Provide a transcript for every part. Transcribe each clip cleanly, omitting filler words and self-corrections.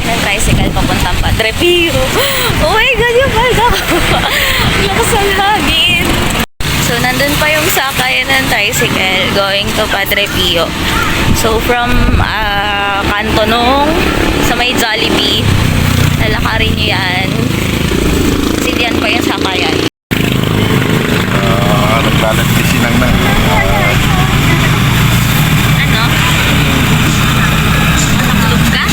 ng tricycle papuntang Padre Pio. Oh my God, yung palda ko. Lakas ang hagin. So, nandun pa yung sakayan ng tricycle going to Padre Pio. So, from kanto nung sa may Jollibee, lalakarin nyo yan. Kasi diyan pa yung sakayan. Naglalagpisin lang na. Ano? Nakatulog ka?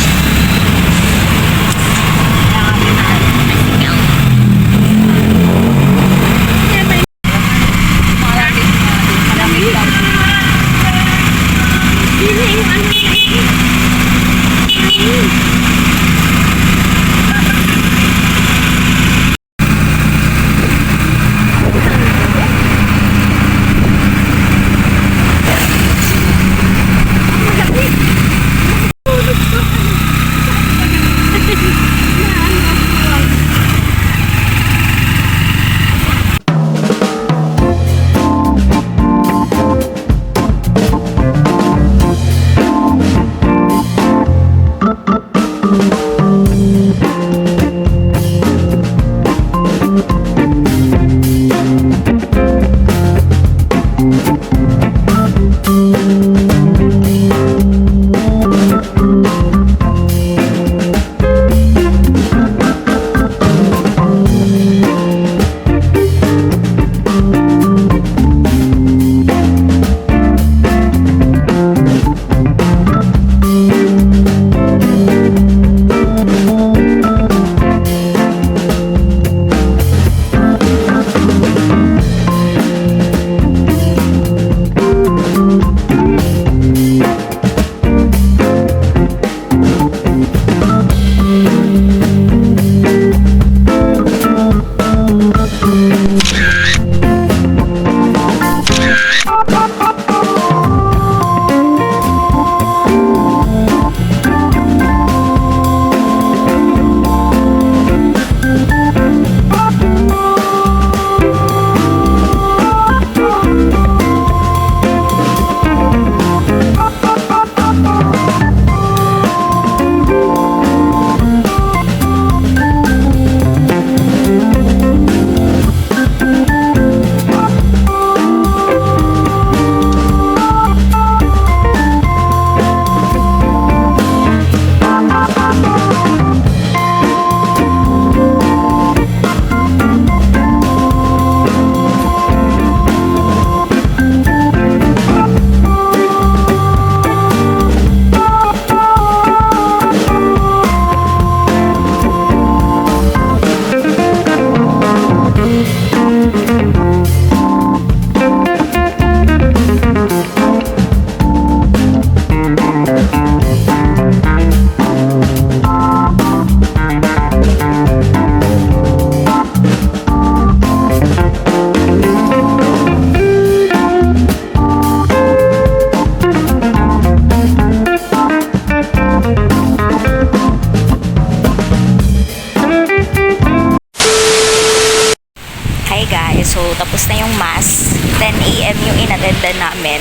So, tapos na yung mass. 10 AM yung inatendan namin.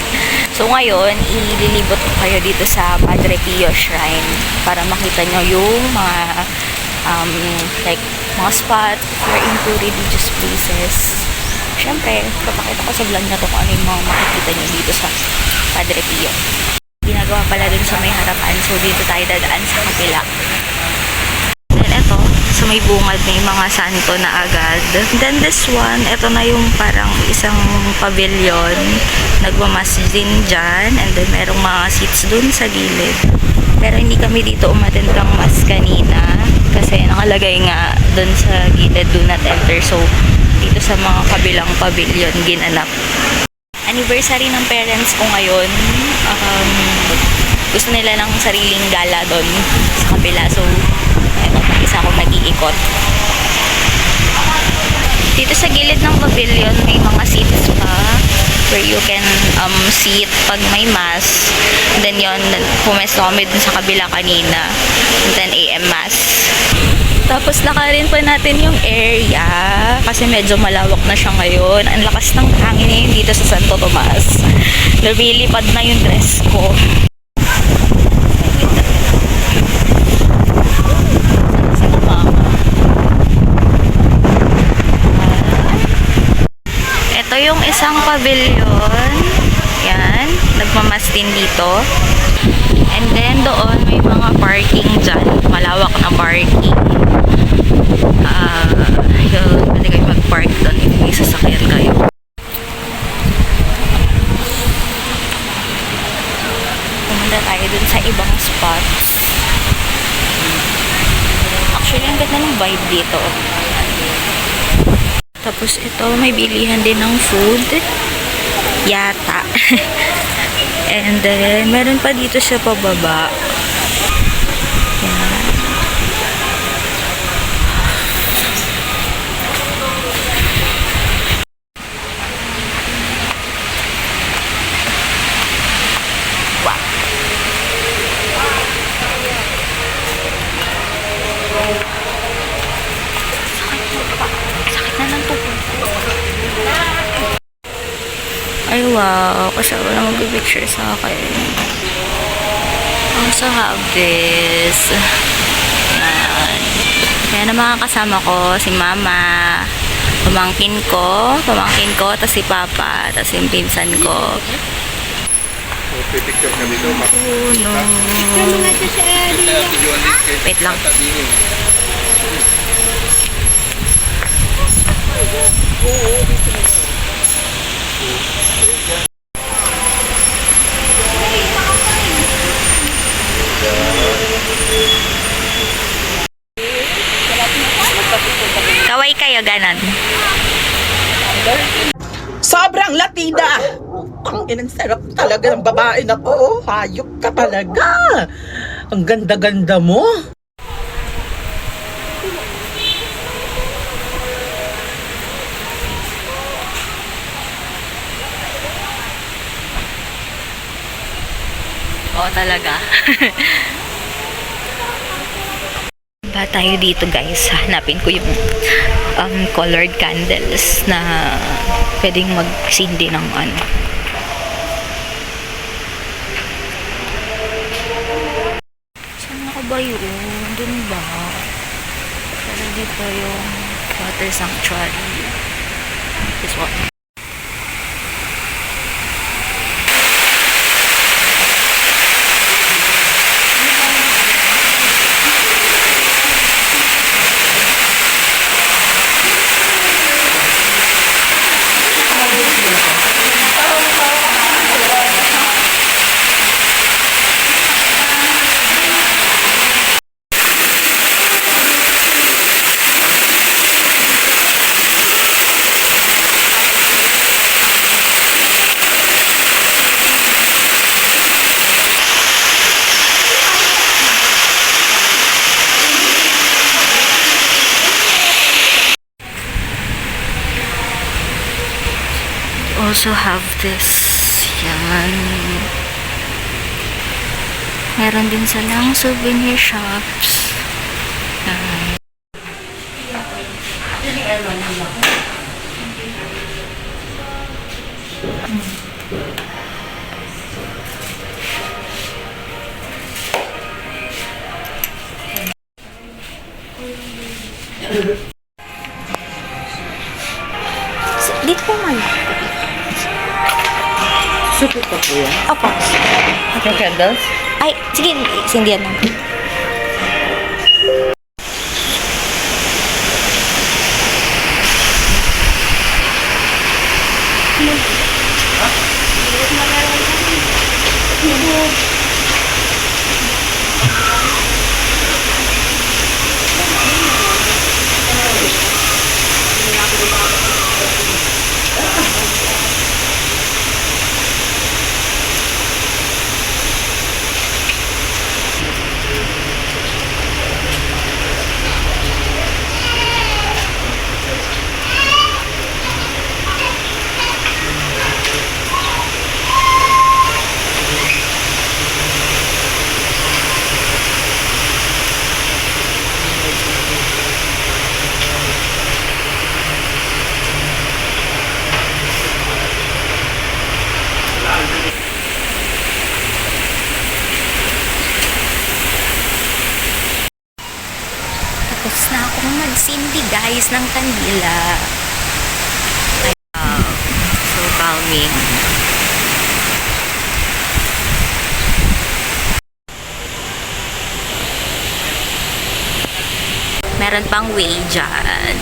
So, ngayon, ililibot ko kayo dito sa Padre Pio Shrine para makita nyo yung mga like, mga spot if you're into religious places. Siyempre, papakita ko sa vlog na to kung ano yung mga makikita nyo dito sa Padre Pio. Ginagawa pala dun sa may harapan. So, dito tayo dadaan sa kapila. Then, eto, so may bungad, may mga santo na agad. Then this one, ito na yung parang isang pavilion. Nagmamas din dyan. And then merong mga seats dun sa gilid. Pero hindi kami dito umattend ng mass kanina. Kasi nakalagay nga dun sa gilid, do not enter. So dito sa mga kabilang pavilion, ginanap. Anniversary ng parents ko ngayon. Gusto nila ng sariling gala dun sa kabila. So eto, mag-isa akong nag-iikot. Dito sa gilid ng pavilion, may mga seats pa where you can sit pag may mass. And then yun, pumesto kami dun sa kabila kanina. 10 AM mass. Tapos nakarin pa natin yung area kasi medyo malawak na siya ngayon. Ang lakas ng hangin ngayon dito sa Santo Tomas. Lumilipad na yung dress ko. Ito yung isang pavilion. Yan. Nagmamas din dito. And then doon may mga parking dyan. Malawak na parking. Yun. Pwede kayo mag-park doon if may sasakyan kayo. Pumunta tayo dun sa ibang spots. Actually, ang ganda ng vibe dito. Tapos ito, may bilihan din ng food. Yata. And then, meron pa dito sa pababa. Yan. Wow. Sakit na ng tubo. Ay wow, kasi wala mag-picture sa akin. Also have this. Yan. Kaya na mga kasama ko, si mama, pamangkin ko, tapos si papa, tapos yung pinsan ko. Pipicture kami doon. Oh no. Wait lang. Kaway kayo, ganon. Sobrang Latina! Ang inang sarap talaga ng babae na to. Oh, hayop ka talaga. Ang ganda-ganda mo. Oo, talaga. Ba tayo dito guys, hanapin ko yung colored candles na pwedeng magsindi ng ano. Saan na ka ba yun? Dun ba? Pero dito yung water sanctuary. This one. Also have this. Yan. Meron din silang souvenir shops. Yan. Dito po man. Supit ka po yan. Opo. Yung candles? Ay, sige, sindihan lang. Tapos na akong magsindi guys ng kandila. Ay, coming. Meron pang way dyan.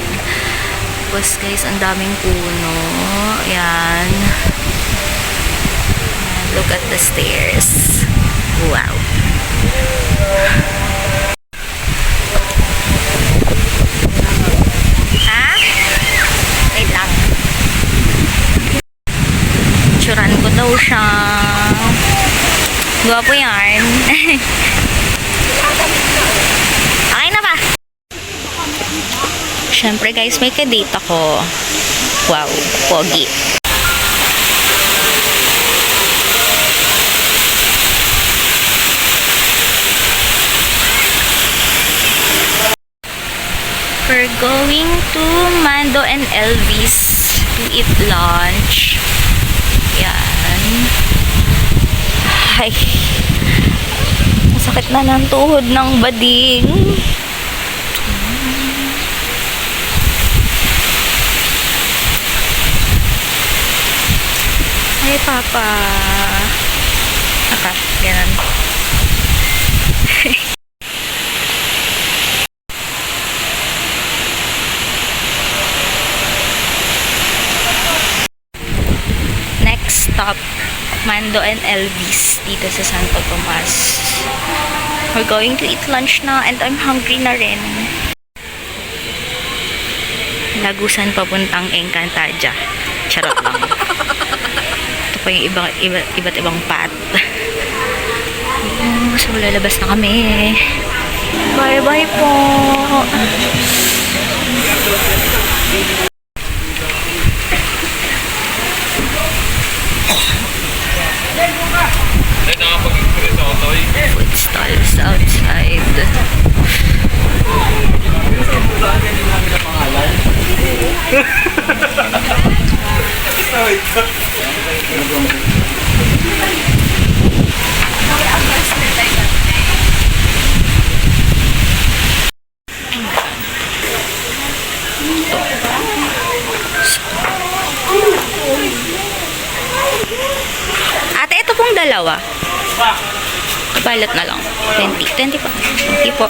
Tapos guys, ang daming puno. Ayan. Look at the stairs. Wow. Ha? Wait lang. Tsuran ko daw siya. Gwapo yan. Okay na ba? Siyempre guys, may kadate ako. Wow, pogi. We're going to Mando and Elvis to eat lunch. Yan. Ay. Masakit na ng tuhod ng bading. Ay, Papa. Ganun. Next stop, Mando and Elvis dito sa Santo Tomas. We're going to eat lunch na and I'm hungry na rin. Lagusan papuntang Encantadia. Charot lang. Ito pa yung iba't ibang path. So, lalabas na kami. Bye-bye po. Food stalls outside. Ate, ito pong dalawa. Balot na lang. 20 pa. 20 po.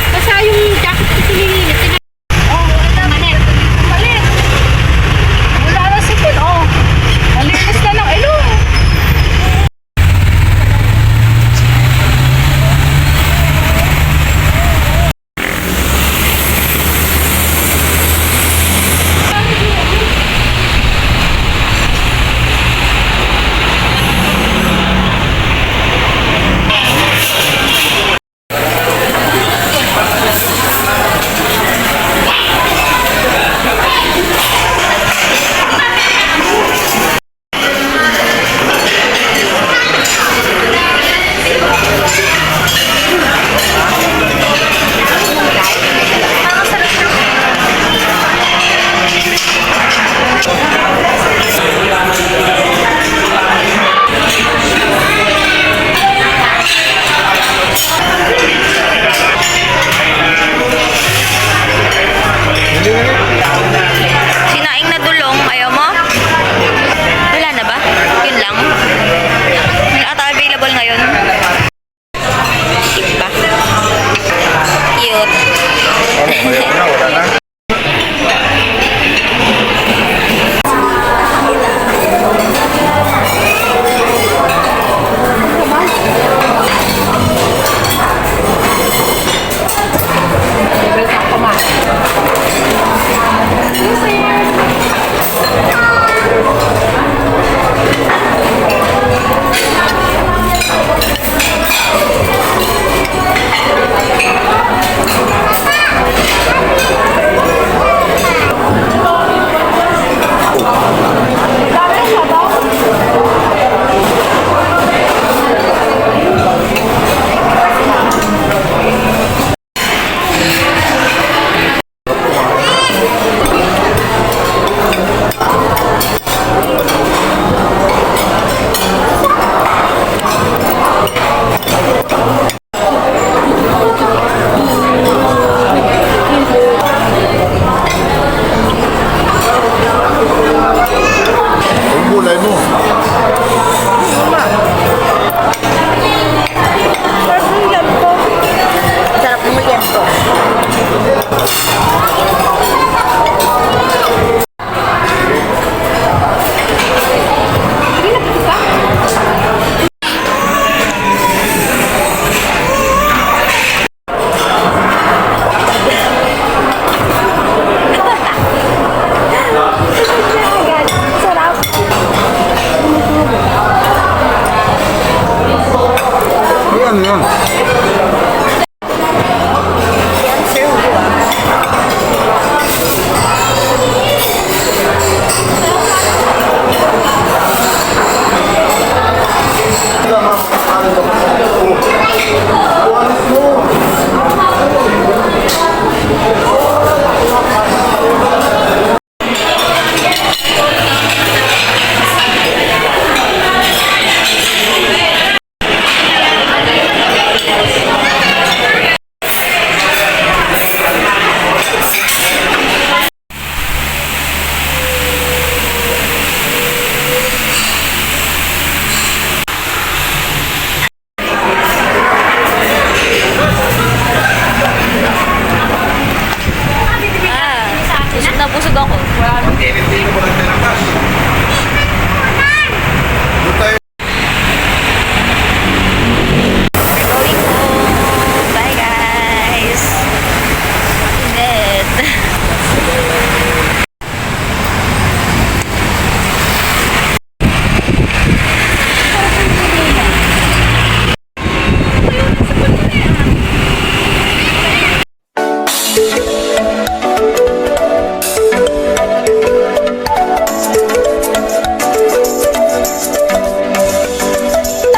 Basta yung jacket ko sinilinis. Malit. Wala na sipin, oh. Malinis na ng ilong. Ano yan?